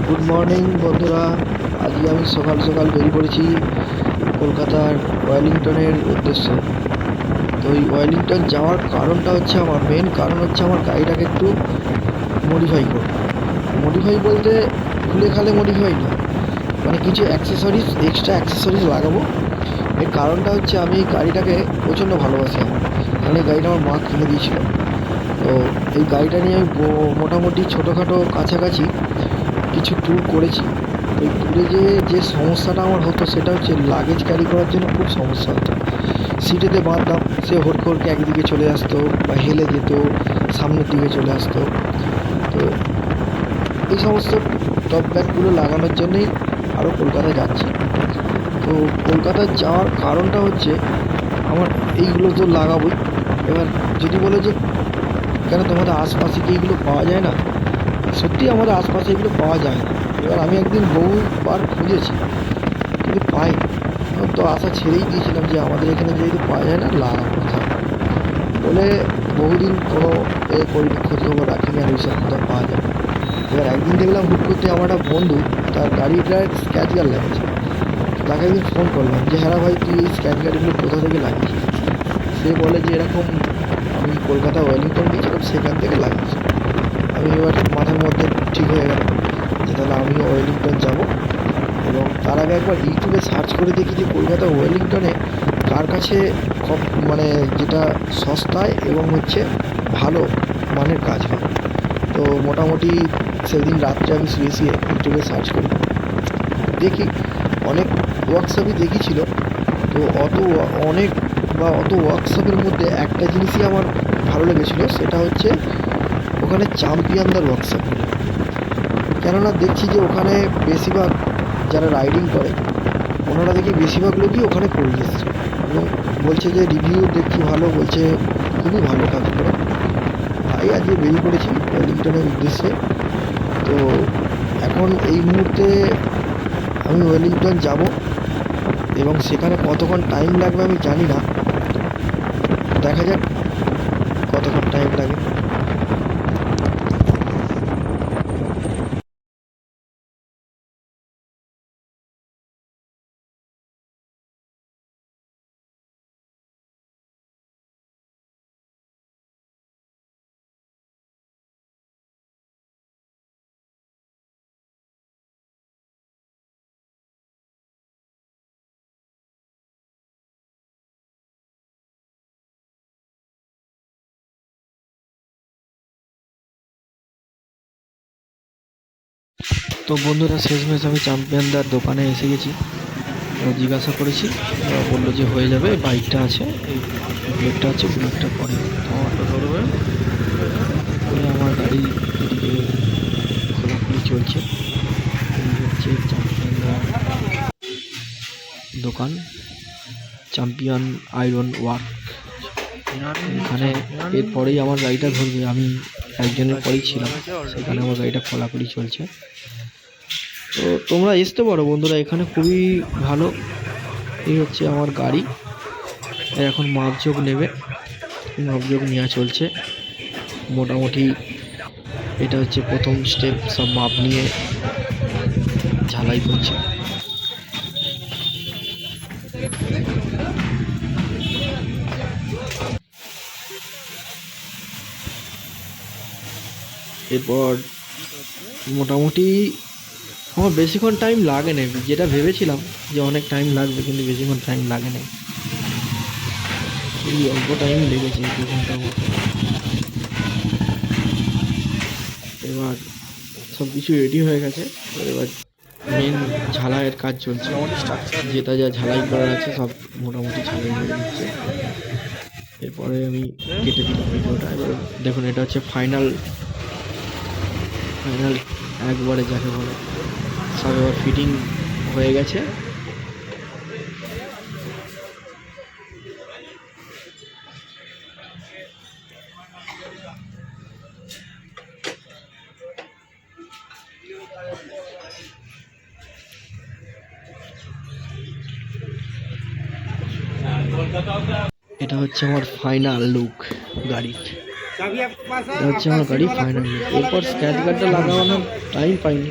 Good morning বন্ধুরা। আজকে আমি সকাল সকাল বেরিয়ে পড়েছি কলকাতার ওয়েলিংটনের উদ্দেশ্যে। তো ওই ওয়েলিংটন যাওয়ার কারণটা হচ্ছে, আমার মেন কারণ হচ্ছে আমার গাড়িটাকে একটু মডিফাই করব। মডিফাই বলতে খুলে খালে মডিফাই না, মানে কিছু এক্সট্রা অ্যাক্সেসরিজ লাগাবো। এর কারণটা হচ্ছে আমি এই গাড়িটাকে প্রচণ্ড ভালোবাসি কারণ এই গাড়িটা আমার মা কিনে দিয়েছিল। তো এই গাড়িটা নিয়ে আমি মোটামুটি ছোটোখাটো কাছাকাছি কিছু ট্যুর করেছি। ওই ট্যুরে যে সমস্যাটা আমার হতো সেটা হচ্ছে লাগেজ ক্যারি করার জন্য খুব সমস্যা হতো। সিটেতে বাঁধতাম, সে হড়কে একদিকে চলে আসতো বা হেলে যেত, সামনের দিকে চলে আসতো। তো এই সমস্ত টপ ব্যাগগুলো লাগানোর জন্যই আরও কলকাতা যাচ্ছি। তো কলকাতা যাওয়ার কারণটা হচ্ছে আমার এইগুলো তো লাগাবোই। এবার যদি বলে যে কেন তোমাদের আশপাশে কি এগুলো পাওয়া যায় না, সত্যি আমাদের আশপাশে এগুলো পাওয়া যায় না। এবার আমি একদিন বহুবার খুঁজেছি কিন্তু পাইনি। তো আশা ছেড়েই দিয়েছিলাম যে আমাদের এখানে যেহেতু পাওয়া যায় না, লাগাবো কোথাও বলে বহুদিন কোনো করিনি, খোঁজখবর রাখিনি আর ওইসব কোথাও পাওয়া যায়। এবার একদিন দেখলাম হুট করতে আমার একটা বন্ধু, তার গাড়িটার স্ক্র্যাচ গার্ড লেগেছে। তাকে একদিন ফোন করলাম যে হ্যাঁ ভাই, তুই এই স্ক্র্যাচ গার্ডগুলো কোথা থেকে লাগিয়েছিস? সে বলে যে এরকম আমি কলকাতা ওয়েলিংটন গিয়েছিলাম, সেখান থেকে লাগিয়েছি। আমি এবার মাথার মধ্যে ঠিক হয়ে গেল যে তাহলে আমিও ওয়েলিংটন যাব। এবং তার আগে একবার ইউটিউবে সার্চ করে দেখি যে কলকাতা ওয়েলিংটনে কার কাছে মানে যেটা সস্তায় এবং হচ্ছে ভালো মানের কাজ হয়। তো মোটামুটি সেদিন রাত্রে আমি শুয়ে ইউটিউবে সার্চ করি, দেখি অনেক ওয়ার্কশপই দেখিয়েছিল। তো অত ওয়ার্কশপের মধ্যে একটা জিনিসই আমার ভালো লেগেছিলো, সেটা হচ্ছে ওখানে চ্যাম্পিয়নদের ওয়ার্কশপগুলো। কেননা দেখছি যে ওখানে বেশিরভাগ যারা রাইডিং করে ওনারা দেখি বেশিরভাগ লোকই ওখানে করে এসছে এবং বলছে যে রিভিউ দেখছি ভালো, বলছে খুবই ভালো কাজ করে। তাই আজকে বেরিয়ে পড়েছি ওয়েলিংটনের উদ্দেশ্যে। তো এখন এই মুহূর্তে আমি ওয়েলিংটন যাব এবং সেখানে কতক্ষণ টাইম লাগবে আমি জানি না, দেখা যাক কতক্ষণ টাইম লাগে। তো বন্ধুরা, শেষমেশ আমি চ্যাম্পিয়নদার দোকানে এসে গেছি। জিজ্ঞাসা করেছি, বললো যে হয়ে যাবে, বাইকটা আছে, এই বুলেটটা আছে, বুলেটটা পরে আমারটা ধরবে বলে আমার গাড়ি এদিকে খোলাখুলি চলছে। এই হচ্ছে চ্যাম্পিয়নদার দোকান, চ্যাম্পিয়ন আয়রন ওয়ার্ক। এখানে এরপরেই আমার গাড়িটা ধরবে, আমি একজনের পরেই ছিলাম, সেখানে আমার গাড়িটা খোলাখুলি চলছে। তো তোমরা আসতে পারো বন্ধুরা, এখানে খুবই ভালো। এই হচ্ছে আমার গাড়ি, এখন মাপজোক নেবে, মাপজোক নেওয়া চলছে মোটামুটি। এটা হচ্ছে প্রথম স্টেপ, সব মাপ নিয়ে ঝালাই করছে। এরপর মোটামুটি আমার বেশিক্ষণ টাইম লাগে না, যেটা ভেবেছিলাম যে অনেক টাইম লাগবে, কিন্তু বেশিক্ষণ টাইম লাগে না, খুবই অল্প টাইম লেগেছে, 2 ঘন্টার মতো। এবার সব কিছু রেডি হয়ে গেছে, এবার মেন ঝালাইয়ের কাজ চলছে। যেটা যা ঝালাই করার আছে সব মোটামুটি ঝালাই করে দিচ্ছে। এরপরে আমি কেটে দিলাম ভিডিওটা। এবার দেখুন, এটা হচ্ছে ফাইনাল একবারে যাকে বলে, সব এবার ফিটিং হয়ে গেছে। এটা হচ্ছে আমার ফাইনাল লুক গাড়ির, এটা হচ্ছে আমার গাড়ির ফাইনাল লুক। এরপর স্ক্র্যাচ গার্ডটা লাগানোর টাইম পাইনি।